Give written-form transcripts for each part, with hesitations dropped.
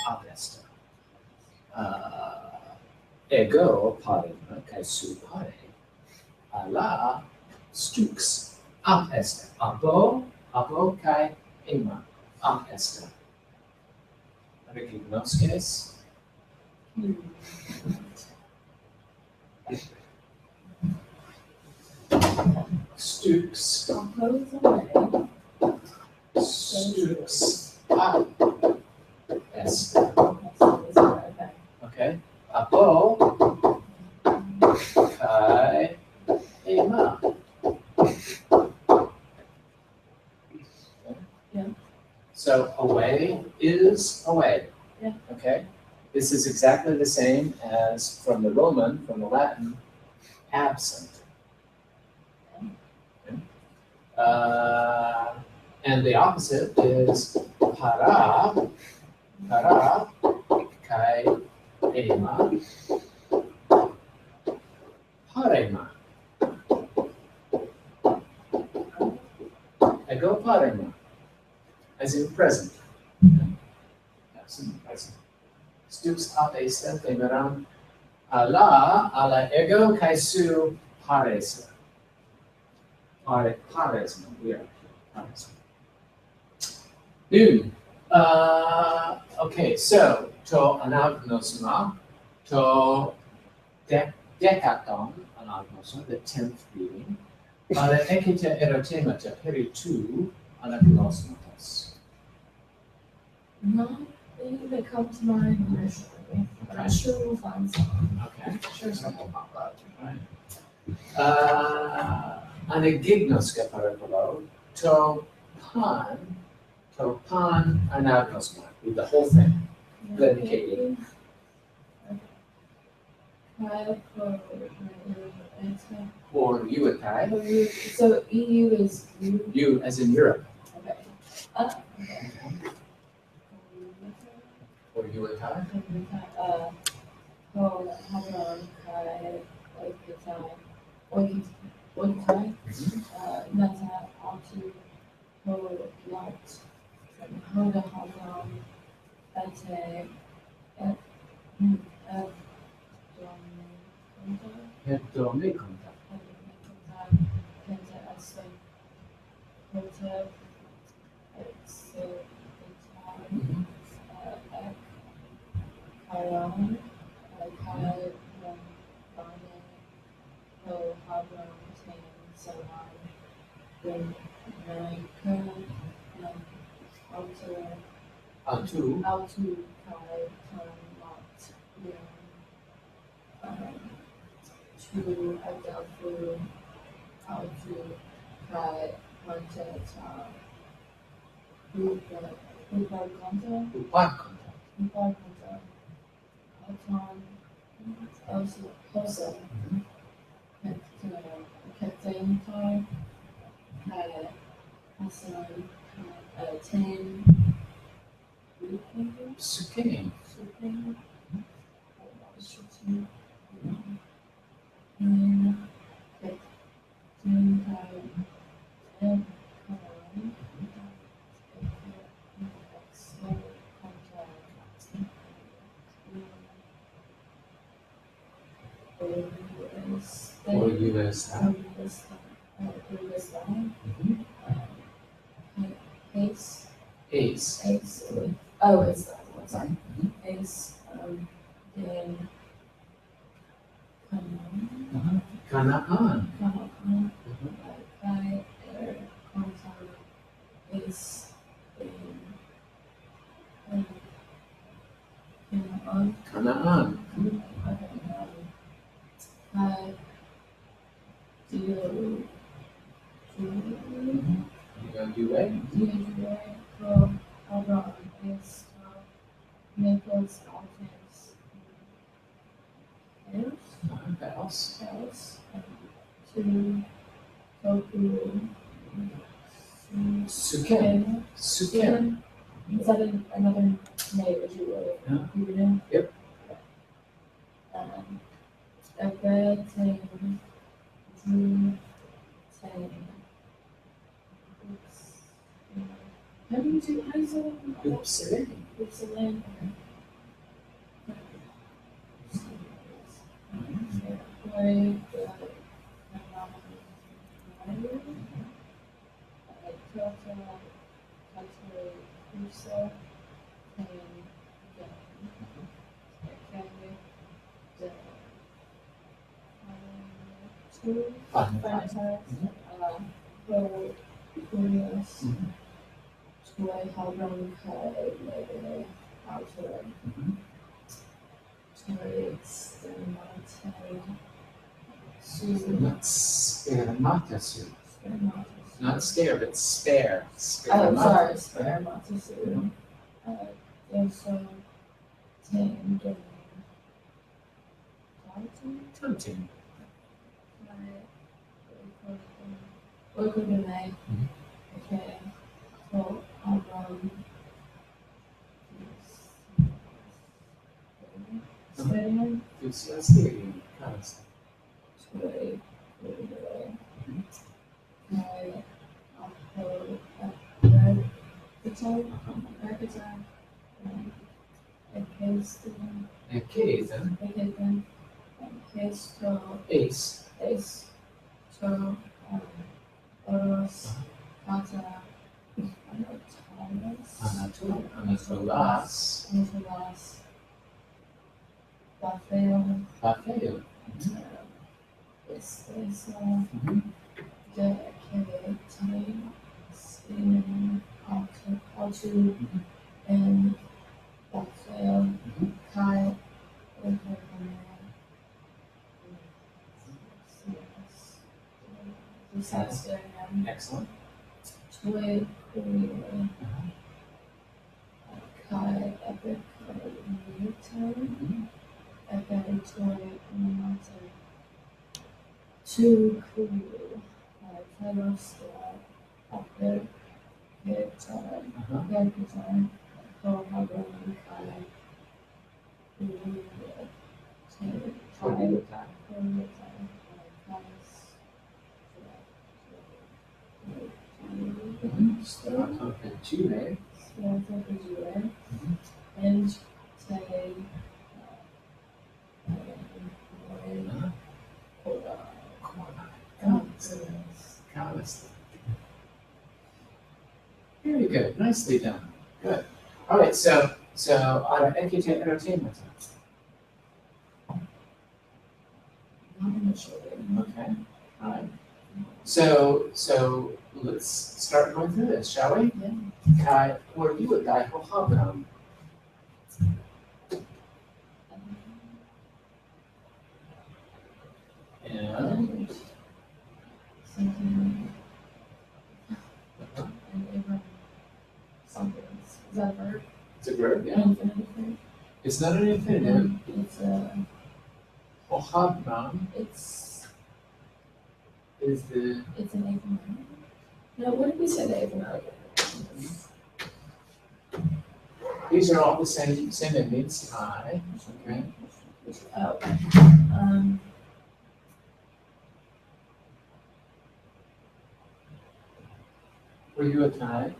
ab est. Ego parema kai su pare. Alla stux ab est. Abo kai ema ab est. Recognosces? Stux. Compose away. Stux ab est. Okay. Okay. Abo kai ema. Yeah. So away is away. Yeah. Okay. This is exactly the same as from the Roman, from the Latin, absent. Okay. And the opposite is para kai ema, parema. Ego parema, as in present. Absent, present. Stux ab est emeram alla ego kai su pares. Pares, we are pares. Noon. Okay, so to anagnosma, to dekaton anagnosma, the 10th reading. Alla ekita erotemata peritu anagnosmatos. Not things that come to mind initially, but I'm sure we'll find some. Okay. I'm sure something will pop up. Anagignoska parapolo, to pan anagnosma, with the whole thing. Good, Katie. Or Uakai, So EU is U. U as in Europe, Okay. Okay. or Uakai. Hadron Kai Oikitai Meta Onto Light Hoda Hadron Ete Hedomikonta. Penta Esta Penta Chiron, Chiron, Bane, Ho, Habron, Tan, Solan, Then, Naika, Antu, Altu, Kai, Tan, Lot, Tu, Adelphu, Altu, Kai, Monte, Ta, Ubargonta, Upakonta. Alton, Hosa, Kethankar, Kaya, Hassan, Tane, Sukim. Supreme, Or US. Ace. Ace. Ace. Oh, it's that one. Sorry. Ace. Dan. Kanaan. Kai. Kontan. Ace. Kanaan. Kai. Do. You gonna do it? Abraham is Naples, Alphonse, Bells. to Toku, Sukim. Sukim. Is that another name that you wrote? Yeah. You were in? Yep. Ebed, Tane, Drew, Tane. How do you say that? Upsilon. Upsilon. Toy Not spermatosu. Not scare, but spare. Oh, sorry, spermatosu. There's a tandem. Tunting. What could be made? Okay. So, Stadium. Stadium. Ace. Anatolas. Papel. And Raphael, Kai, Excellent. Toy, Kai, Epic, Newton, Epic, Toy, Mountain, Two, Cool, Title Star, Epic, Hit, Design, Go, Harbor, Kai, Chile. And Very good. Nicely done. Good. All right. So ada NKT Entertainment. Okay. All right. So let's start going through this, shall we? Yeah. Kai, were you a guy who hovered? And something. Is that a verb? it's a verb, yeah. Infinitive. It's not an infinitive. It's Hohabram it's is the it's an eighth amendment. No, what did we say the eighth amendment? these are all the same endings. Kai. Okay. Oh. Were you a Kai?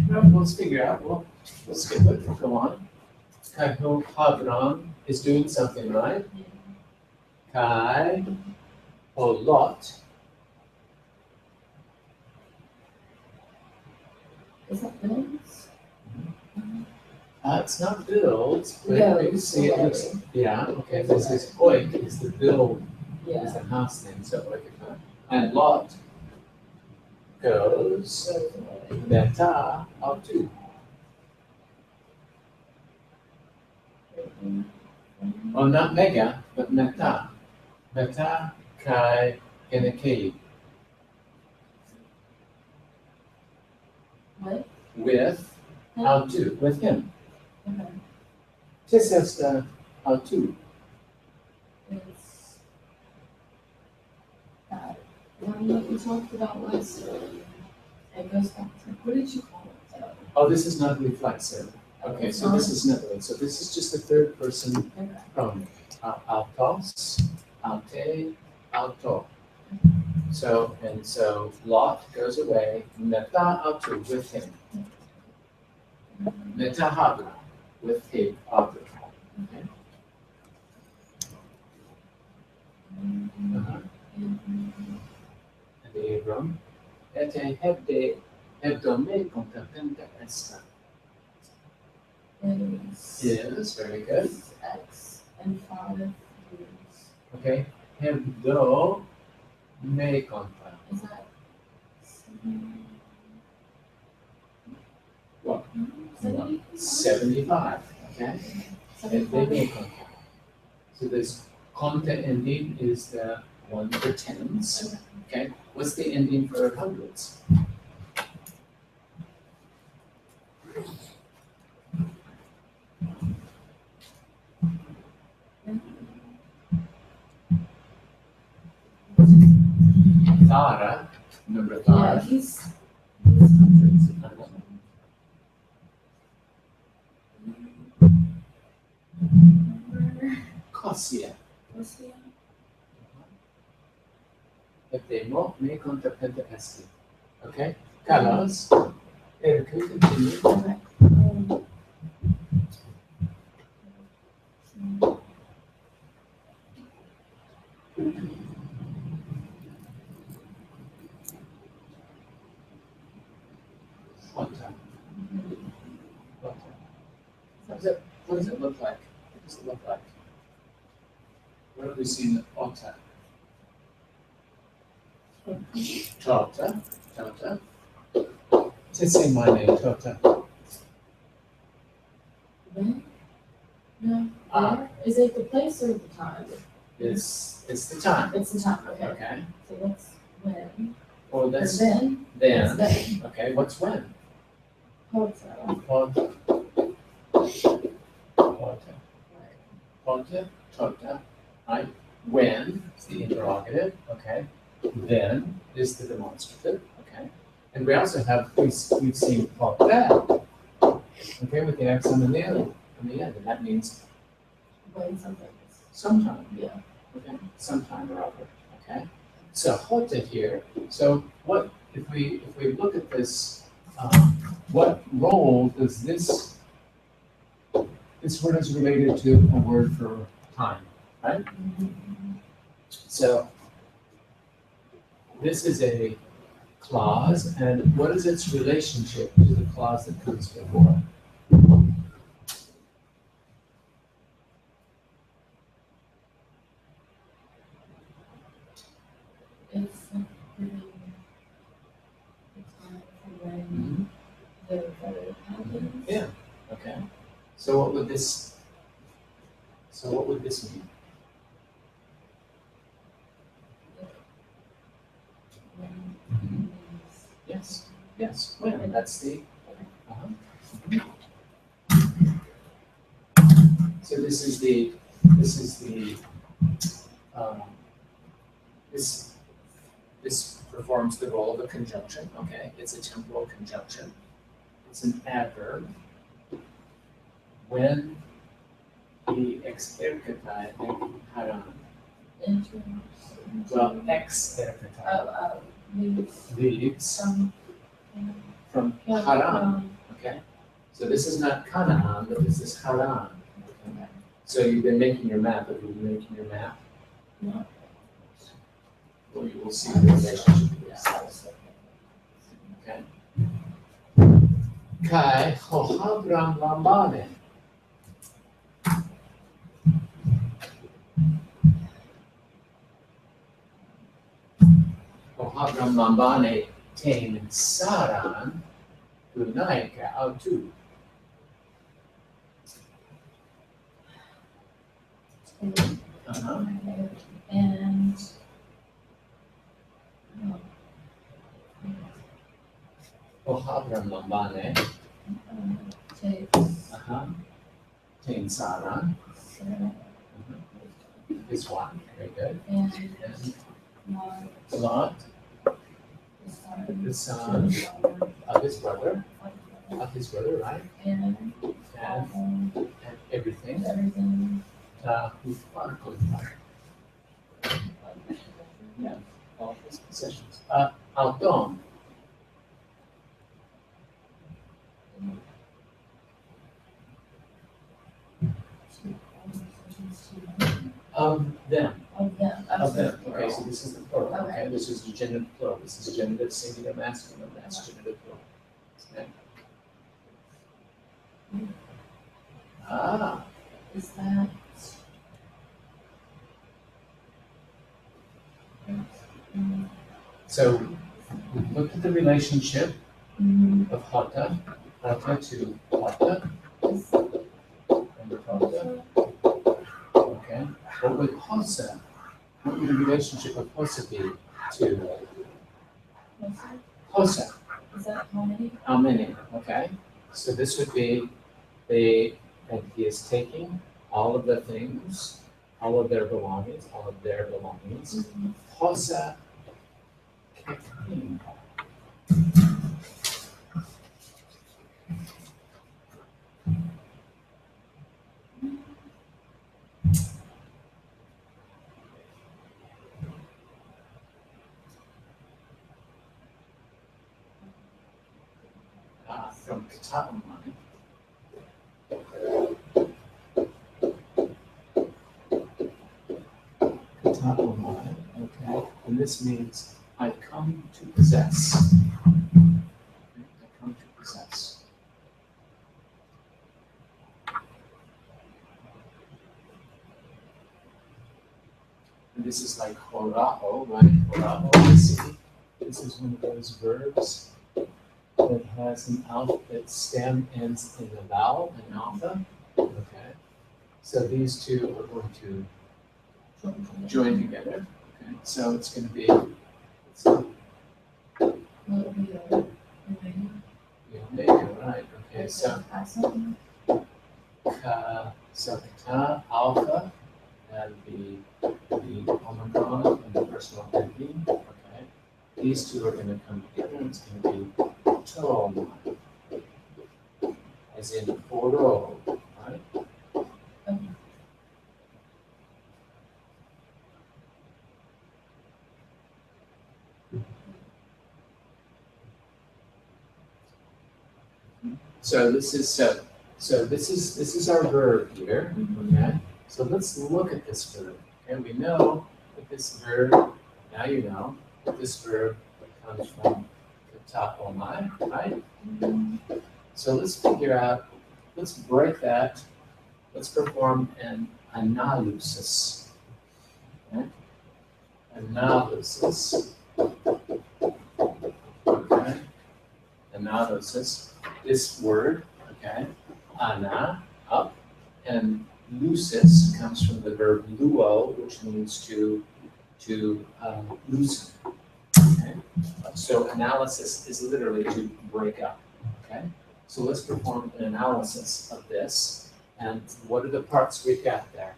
No, let's figure out. Well, let's get with it. Go on. Kai Hohabram is doing something, right? Kai Holot. Is that builds? It's not builds, but No, you can see it okay. looks, yeah, okay, this is oik, is the build, is Yeah. the house thing, so oik. And lot goes meta out to. Oh, not mega, but meta. Meta kai in a cave What? with out to, with him. Okay. Just as out to. It's one that we talked about last time. It goes back to, what did you call it? Oh, this is not reflexive. Okay, so this is Netherlands. So this is just the third person Okay. pronoun. Altos, alte, alto. So Lot goes away. Meta autu with him. Meta habra with hip other. Okay. Uh-huh. And Abram, et hebdome contempente esta. Yes, very good. X and 5 years. Okay. Hebdo me conta. Is that 7? What? 70? 75. Okay. Hebde me 75? conta. So this conta ending is the one for tens. Okay. What's the ending for hundreds? Thara, number Yeah, thara. he's hundreds. Number, Cosia. what's the Hebdemo me conta penta esti. Okay. Carlos, Eric, continue. Okay. Quanta. What does it look like? What does it look like? What have we seen? Otta. Tota. Tota. Just say my name, Tota. When? No. Ah. Where? Is it the place or the time? It's the time. It's the time, okay. Okay. So what's when? Or Or that's then? then. It's then. Okay. What's when? Hotel. Porta. Porta. Porta. Tota. Right. When is the interrogative. Okay. Then is the demonstrative. Okay. And we also have we've seen porta. Okay, with the X on the end. And that means When something is. sometime. Yeah. Okay. Sometime or other. Okay. So hota here. So what if we look at this? What role does this word is related to a word for time, right? So this is a clause, and what is its relationship to the clause that comes before? It's giving the time for when the verb happens. Yeah. Okay. So what would this mean? When means Yes. Yes. When? That's the. So this is the this performs the role of a conjunction. Okay, it's a temporal conjunction. It's an adverb. When the ex ergatai haran. entering. Well, ex ergatai leaves from Haran. Okay, so this is not Canaan, but this is Haran. Okay. So you've been making your map. Have you been making your map? No. Well, you will see the relationship to yourselves. Okay. Kai hohabram lambane. Hohabram lambane tame saran gunaika autu. And Hohabram lambane takes tame saran Sarah is one. Very good. and And Lot, the son of his brother, right? and And everything. everything. Who's yeah, all his possessions. Aldon. Of them. Of them. Of them, Plural. okay, so this is the plural, Okay. okay, this is the genitive plural, this is genitive singular masculine, that's genitive plural. Okay. Ah, Is that? so we looked at the relationship Mm, of hota to hota, is and hota, okay? What would hosa, what would the relationship of hosa be to hosa? Is that how many? How many, okay? So this would be and he is taking all of the things, all of their belongings, Hosa kekim. From Kataumai. Kataumai, okay, and this means I come to possess. I come to possess. And this is like horao, right? Horao, this is one of those verbs that has an alpha, its stem ends in a vowel, an alpha. Okay. So these two are going to join together. Okay. So it's going to be, right? Okay. So kata alpha and the omicron and the personal ending. Okay. These two are going to come together. It's going to be tom, as in oro, right? So this is our verb here. Okay. So let's look at this verb. And we know that this verb, now you know that this verb comes from kata omai, right? So let's figure out, let's break that, let's perform an analysis. Okay? Analysis. Okay? Analysis. This word, okay, ana, up, and lucis comes from the verb luo, which means to loosen. Okay? So analysis is literally to break up. Okay? So let's perform an analysis of this. And what are the parts we've got there?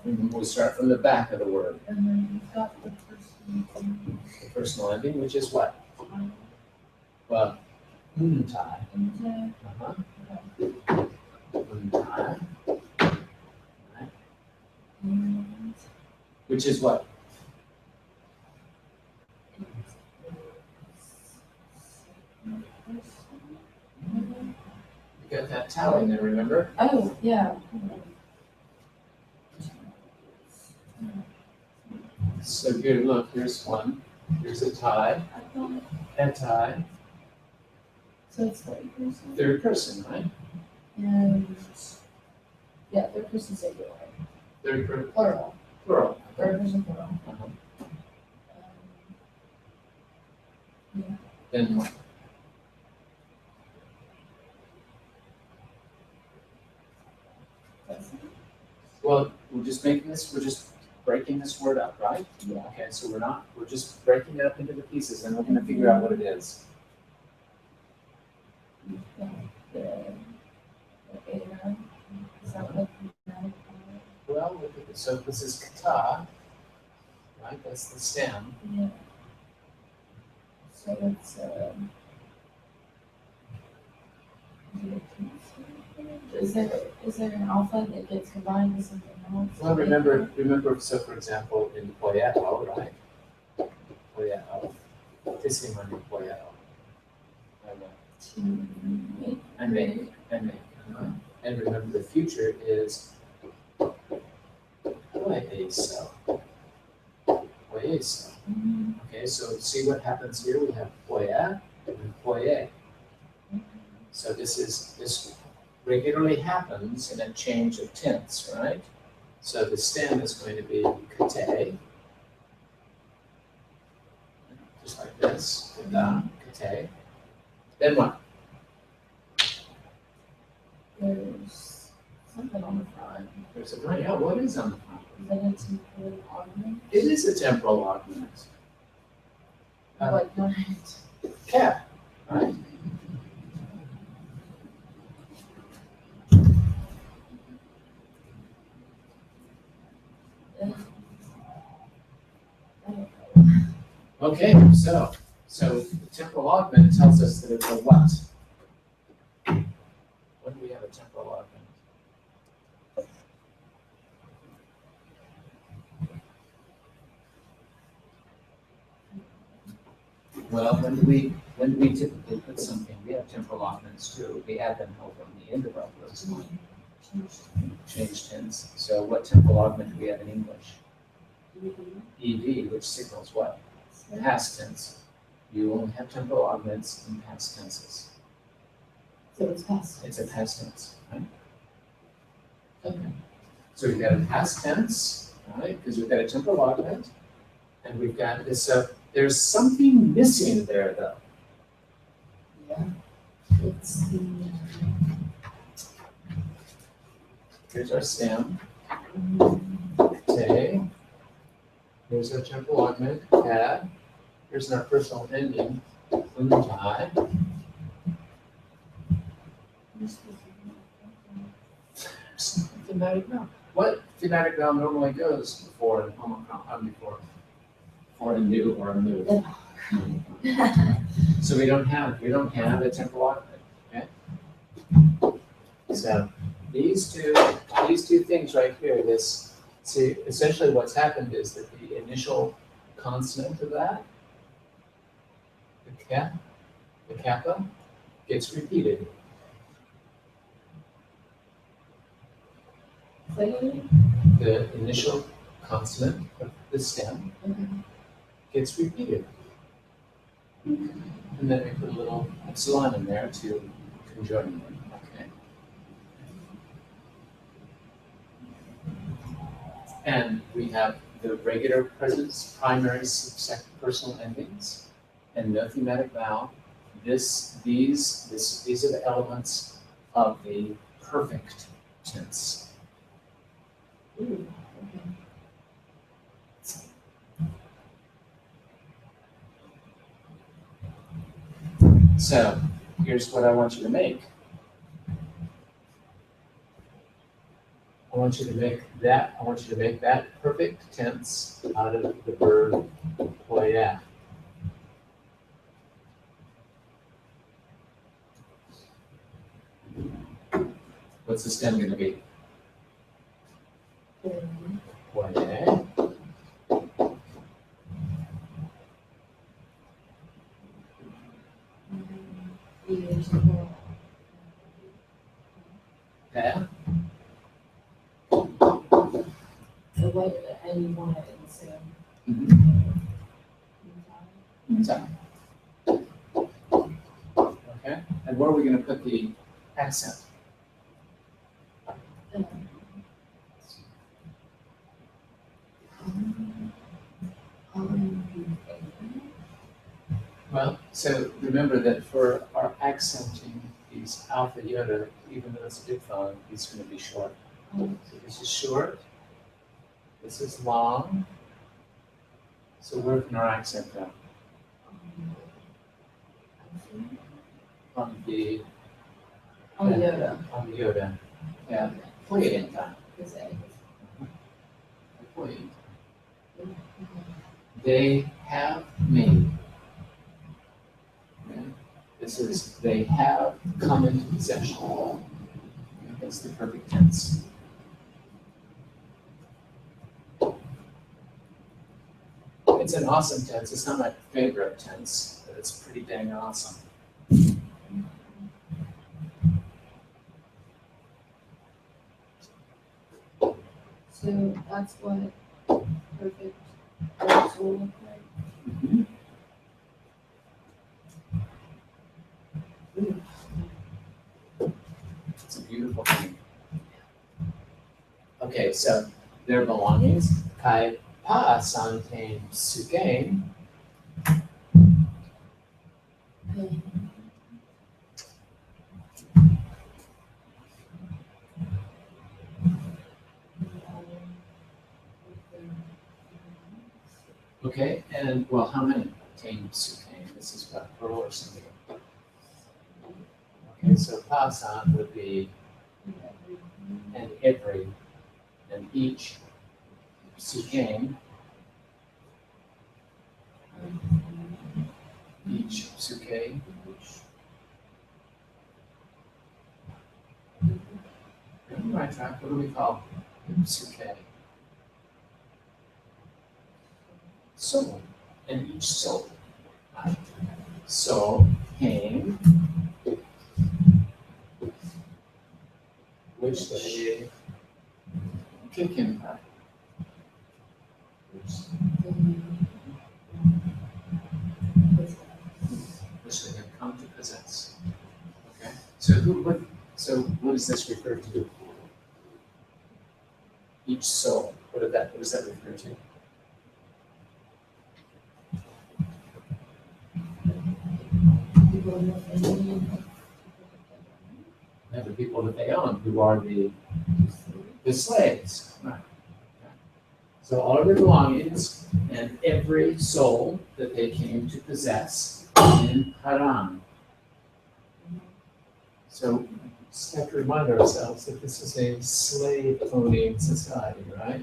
We'll start from the back of the word. And then you've got the The personal ending, which is what? Well, untai. Uh-huh. Untai. Right. Which is what? You got that tally there, remember? Oh, yeah. So here, look, here's one. Here's a tie. A tie. So it's third person? Third person, right? And, yeah, third person singular. Third person, Plural. plural. Third person plural. Uh-huh. Yeah. Then what? That's it. Well, we're just breaking this word up, right? Yeah. Okay, so we're just breaking it up into the pieces and we're gonna figure out what it is. The A9, is that what the Well, look at this. So this is kata, right? That's the stem. Yeah. So it's, is there an alpha that gets combined with something else? Well, remember, so for example, in poieto, right? Poieto. Testimony poieto. To make. I make. And remember, the future is pueso. Pueso. Okay, so see what happens here? We have puea and pueye. So this regularly happens in a change of tense, right? So the stem is going to be kate, just like this, kate. Then what? There's something on the front. There's a, yeah, what is on the front? Is that a temporary augment? It is a temporal augment. What kind? Cap, right? Okay, so the temporal augment tells us that it's a what? When do we have a temporal augment? Well, when do we typically put something? We have temporal augments too. We add them over on the end of our words. Change tense. So what temporal augment do we have in English? ED, which signals what? Past tense. You only have temporal augments in past tenses. So it's past. It's a past tense, right? Okay. So we've got a past tense, right? Because we've got a temporal augment, and we've got this. There's something missing there, though. Yeah. It's the. Here's our stem. Te. Here's our temporal augment. Had. Here's our personal ending. Untai. Thematic noun. What thematic noun normally goes before an omicron, before a new or a move? So we don't have a temporal augment, okay? So these two things right here, see, essentially what's happened is that the initial consonant of that, the kappa, gets repeated. The initial consonant of the stem gets repeated. And then we put a little epsilon in there to conjoin them. Okay. And we have the regular presence, primary, personal endings, and no thematic vowel. These are the elements of the perfect tense. Ooh, okay. So here's what I want you to make. I want you to make that perfect tense out of the verb poia. What's the stem going to be? Poie. Yeah. So what, and you want it in the same. Okay. And where are we going to put the accent? Well, so remember that for our accenting these alpha iota, even though it's a diphthong, it's going to be short. So this is short. This is long. So where can our accent go? On the Iota. on the iota. Yeah. Poienta. Poienta. They have made. Okay. This is they have come into possession. That's the perfect tense. It's an awesome tense. It's not my favorite tense, but it's pretty dang awesome. So that's what perfect words will look like. It's a beautiful thing. Okay, so their belongings. Kai pa santain sugain. Okay, and well, how many? Tain sugain. This is what plural or singular. Okay, so pa san would be and every and each. Sugain. Each suke. You're on the right track. What do we call suke? Soul. And each soul. Right? So came. Which they kick him back. Which they have come to possess. Okay. So what does this refer to? Each soul. What does that refer to? The people that they own, who are the slaves. Right. So all of their belongings and every soul that they came to possess in Haran. So we just have to remind ourselves that this is a slave-owning society, right?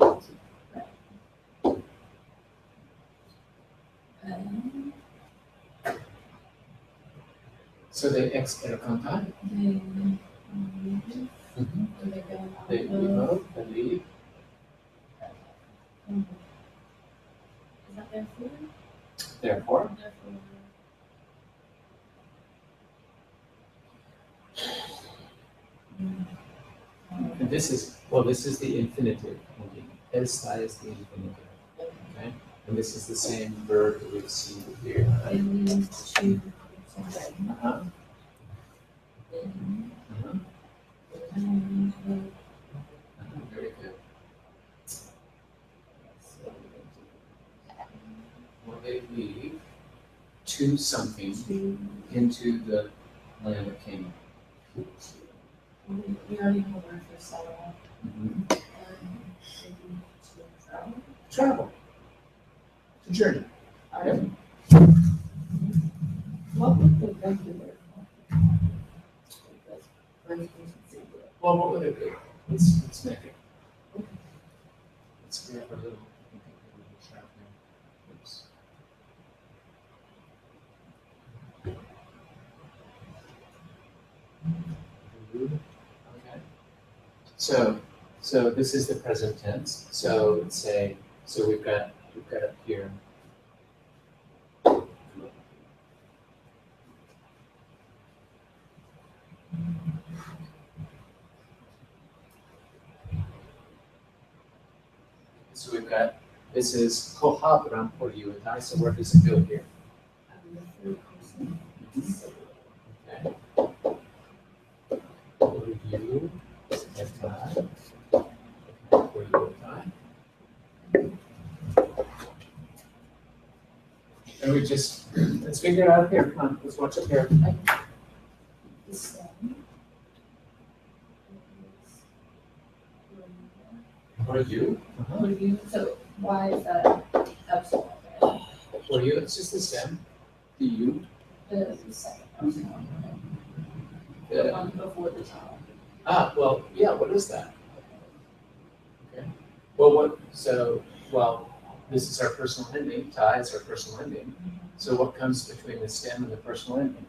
So they ex-erkantai. They remote and leave. Is that therefore? Therefore, and this is the infinitive. Estai is the infinitive. Okay? And this is the same verb that we see here. They lead to something. Uh-huh. Very good. Well, they leave to something into the land of Canaan. We already know where for Salah. Travel. To journey. Yep. What would the regular? Well, what would it be? Let's make it. Let's grab a little. Oops. Okay. So this is the present tense. So let's say, so we've got up here. So we've got, this is kohabram for you and I, so where does it go here? Okay. For you and I. For you and I. And we just, let's figure it out here. Come on, let's watch up here. For you. For you, so why is that epsilon there? For you, it's just the stem. The you. The second epsilon, the The, one before the top. well, yeah, what is that? Okay. Well, this is our personal ending. Ta is our personal ending. So what comes between the stem and the personal ending?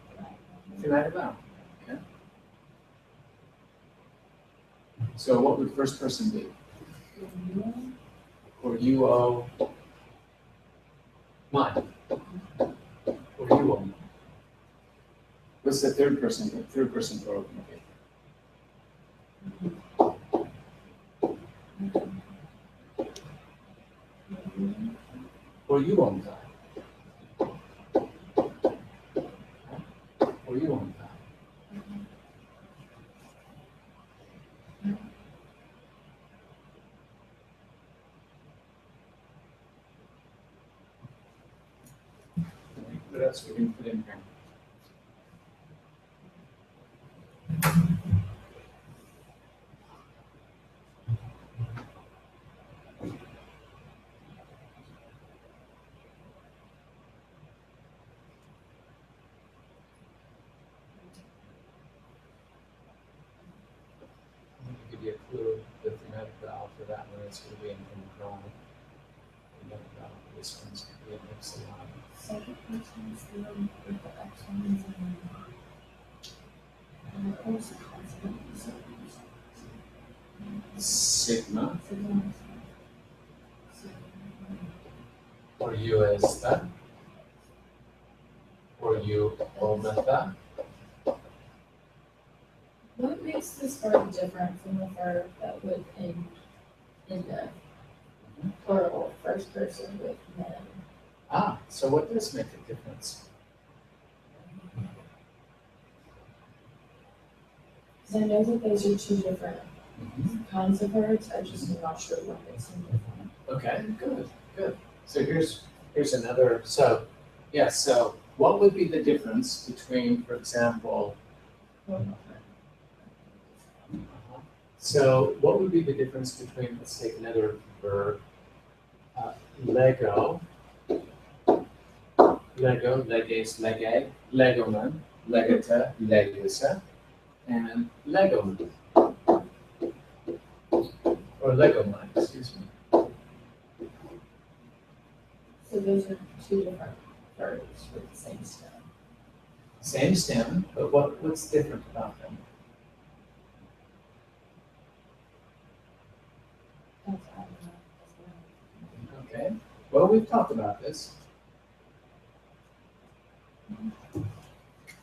United vowel. Okay. So what would first person be? Or you owe mine. Or you owe mine. What's the third person plural going to be? yuonta. Or yuonta. What else we can put in here? I'll give you a clue. The phonetic vowel for that one is going to be in cry. Phonetic vowel for this one's going to be an epsilon. Second person is the one with the epsilons and the also consonant. Sigma, Sigma. or U esta, or U ometa. What makes this verb different from the verb that would end in the plural first person with men? Ah, so what does make a difference? Because I know that those are two different Mm-hmm. kinds of verbs, I just am not sure what makes them different. Okay, good. So here's another, so what would be the difference between, for example, so what would be the difference between, let's take another verb, Lego, leges, lege, legoman, legata, legusa, and legoman. Or legoman, excuse me. So those are two different verbs with the same stem. Same stem, but what's different about them? That's I don't know. Okay, well, we've talked about this.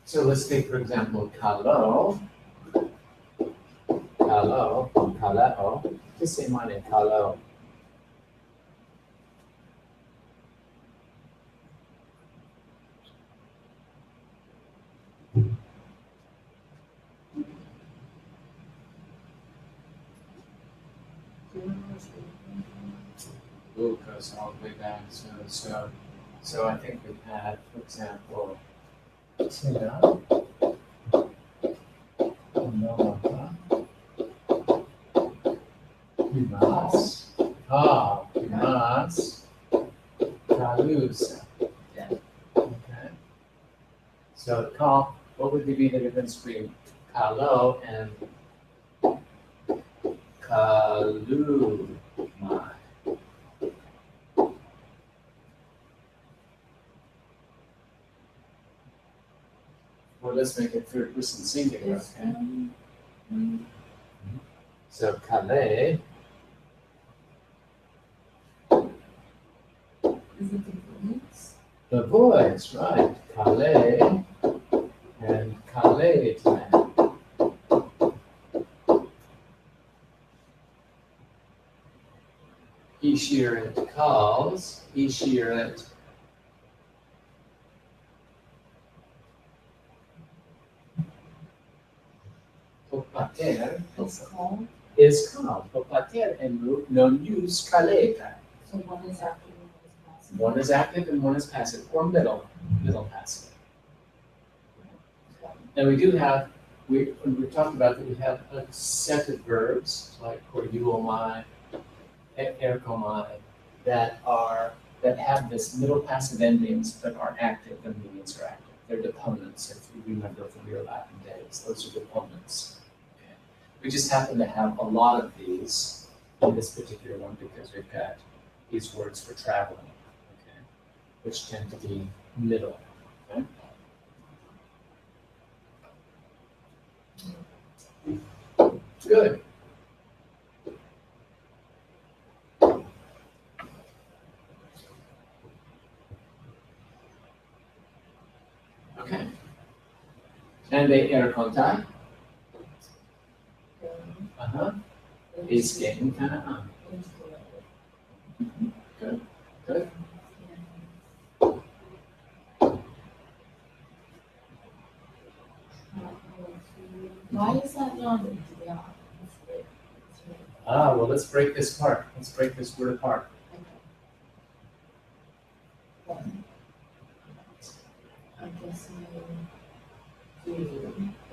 So let's take, for example, kalo, kaleo. Just say my name, kalo. Ooh, goes all the way back. So I think we had, for example, Tina, Nomata, Pimas, Kalusa. Yeah. Okay. So call, what would be the difference between Kalo and Kalumai? Well, let's make it third person singular, Is, okay? So Kale, is it the voice? the voice, right? Kale and Kale. Ishiret calls, Ishiret Popater It's called, is called Popater and non use Kaleta. so one is active and one is passive. One is active and one is passive, or middle passive. And we do have, when we talked about that, we have a set of verbs like koryuomai, erkomai, that have this middle passive endings but are active. The meanings are active. They're deponents. If you remember from your Latin days, those are deponents. Okay. We just happen to have a lot of these in this particular one because we've got these words for traveling, okay, which tend to be middle. Okay. Good. Okay. And the air contact. Is getting kind of on. Good. Good. Why is that not a yeah? Ah, well, let's break this apart. Let's break this word apart. I'm guessing do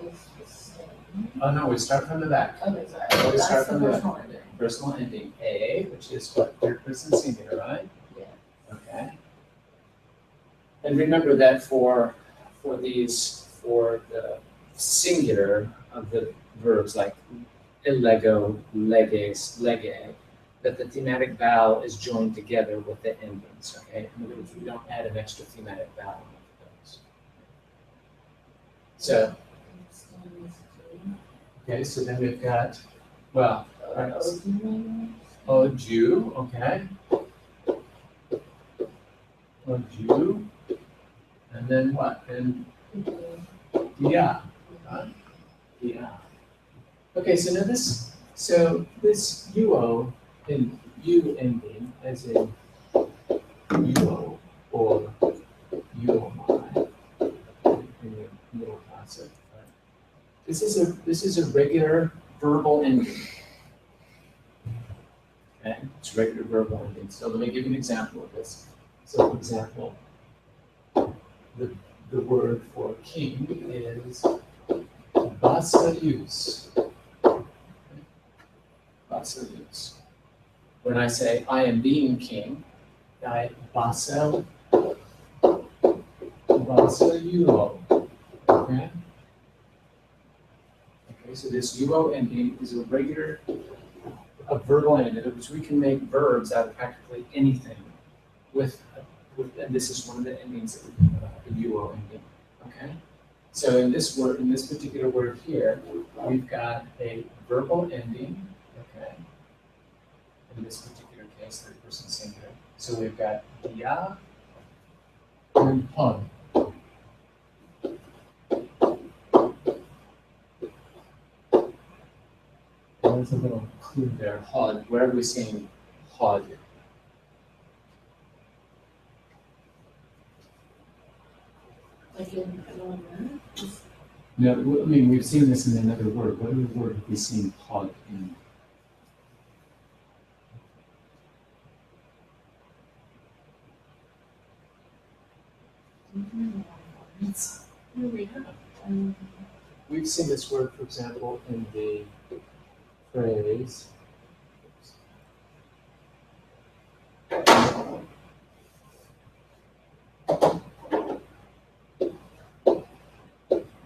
is the same. Oh, no, we start from the back. Okay, sorry. Always start That's the from the personal ending. personal ending A, which is what, third person singular, right? Yeah. Okay. And remember that for the singular of the verbs like illego, leges, lege, that the thematic vowel is joined together with the endings, okay? In other words, we don't add an extra thematic vowel onto those. So, okay, so then we've got, well, Jew, okay. Jew, and then what? And yeah, yeah. Okay, so now this UO in U ending, as in UO or UOMI in your middle concept, right? This is a regular verbal ending. Okay, it's regular verbal ending. So let me give you an example of this. So for example, the word for king is basileus. Basileus. When I say I am being king, I basel basileuo. Okay? Okay, so this uo ending is a verbal ending, which we can make verbs out of practically anything with and this is one of the endings that we can the UO ending. Okay? So in this particular word here, we've got a verbal ending, okay? In this particular case, third person singular. So we've got dia and pod. There's a little clue there, hod. Where are we seeing hod? Like in No, I mean, we've seen this in another word. What other word have we seen hod in? We've seen this word, for example, in the phrase.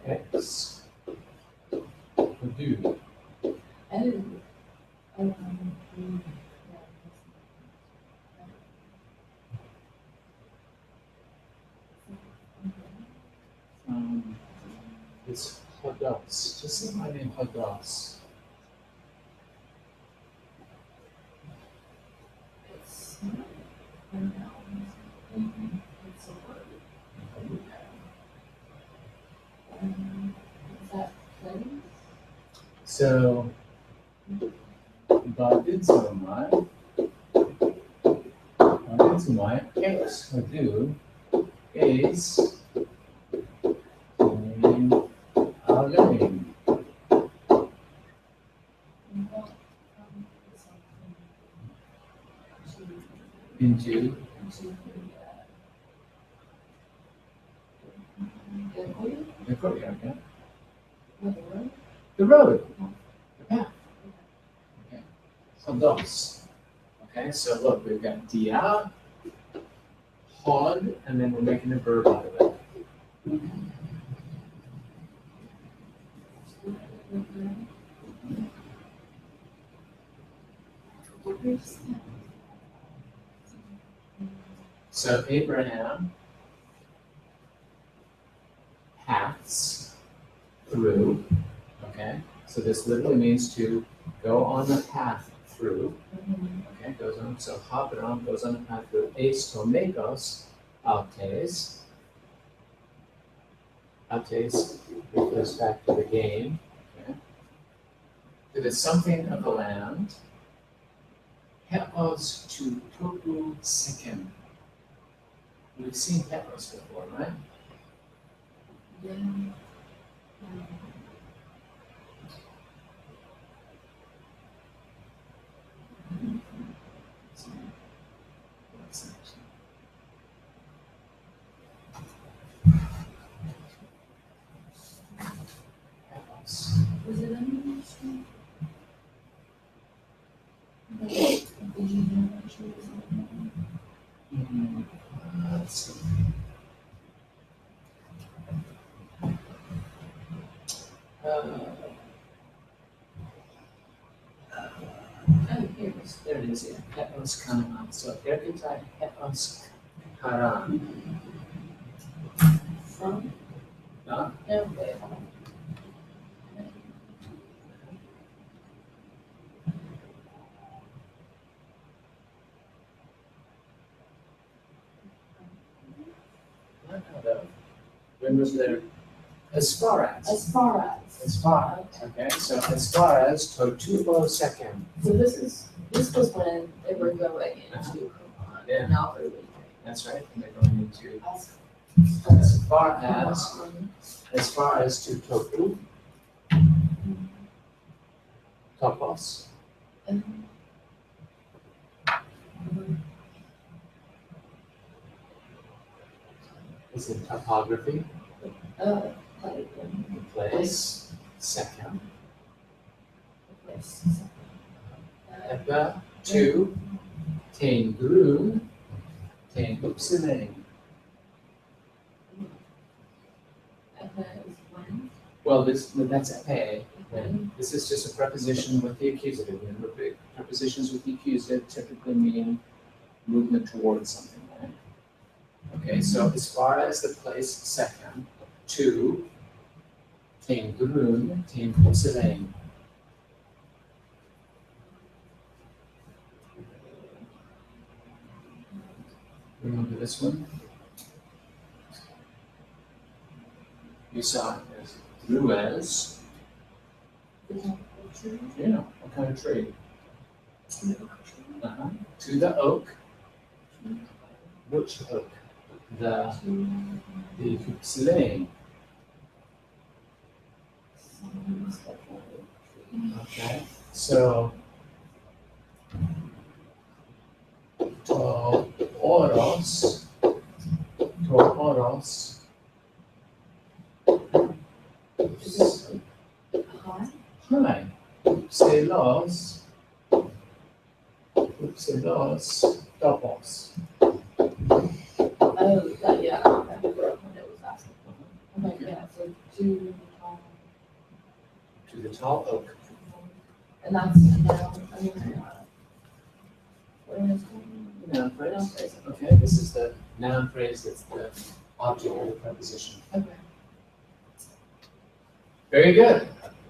X. Do. It's hodos. Just say my name, hodos. It's a noun. It's a word. Is that place? So, badizomai, X, do, is, alone. Into the courtyard, yeah? The road. The path. Okay. So those. Okay, so look, we've got dia, hod, and then we're making a verb out of it. So Abraham paths through, okay? So this literally means to go on the path through, okay? Goes on, so Habram goes on the path through. Estomegos, altes. Altes refers back to the game, okay? It is something of the land. Hepos to toku sekem. We've seen Hepos before, right? Yeah. Oh, here it is. There it is. Yeah. Hetos Kanaan. So there kita Hetos Haran. From, No? no, wait. When was there? As far as. As far as. As far. Okay, so as far as Totubo second. So this was when they were going into Qumran, Yeah. now they're leaving. That's right. And they're going into As as far as to Topu. Topos. Is in topography. Like, Place. Second. place. Eba. Two. Tengrun. Tenupsiling. And then when, Well, that's a. This is just a preposition with the accusative. Remember, prepositions with the accusative typically mean movement towards something, right? Okay, so as far as the place second, to Tengrun, Tengrun. Remember this one? You saw it as Ruez. Yeah, what kind of tree? To the oak. Which oak? The Huxley. Okay, so to oros. Hi. Upselos topos. Oh, that, yeah, okay, when it was asking. Okay, yeah, so two, To the tall oak. and that's now, I mean, what is it? Noun phrase. Noun phrase. Okay, this is the noun phrase that's the object of the preposition. Okay. Very good.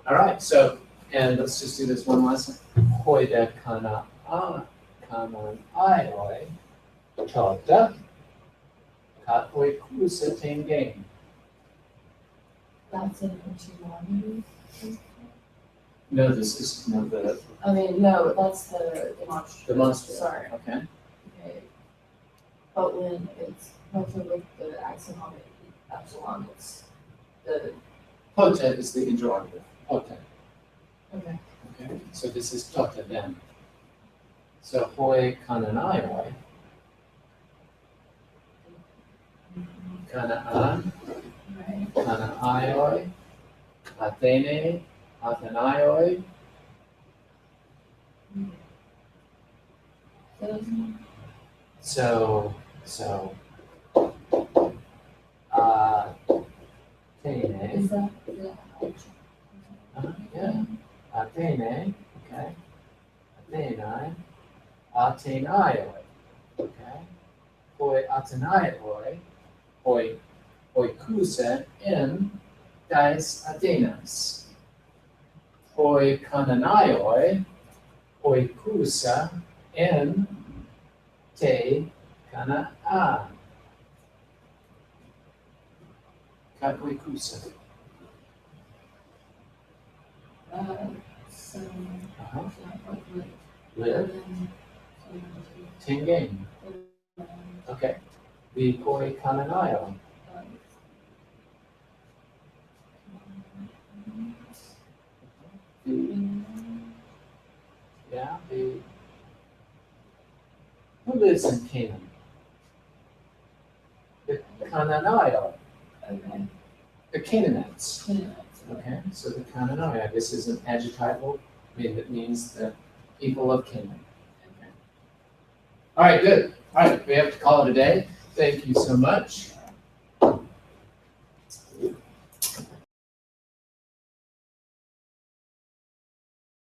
All right, so, and let's just do this one last time. Hoida kana kanan aioi tota kat oi kusa tengen. That's in what you want. No, this is no the I mean, no, that's the demonstrative. demonstrative. Sorry. Okay. Okay. But when it's also with the accent on it, epsilon, it's the, Pota is the interrogative. Pota. okay. Okay. So this is tota then. So hoi kanan aioi. Kanaan. Right. Kanaioi, Athene, Athenaioi, so, Athene, Is that the yeah, Athene, okay, Athenai, Athenaioi, okay, hoi Athenaioi, hoi oikusa in dies Athenas. Hoi kananaioi, oikusa in te kanaan. Kat oikusa. so, Live. Tengen. Okay. The hoi kananaio. Yeah, who lives in Canaan? The Canaanite, Okay. the Canaanites. Canaanites. Okay, so the Canaanite, this is an adjectival, that means the people of Canaan. Okay. All right, good. All right, we have to call it a day. Thank you so much.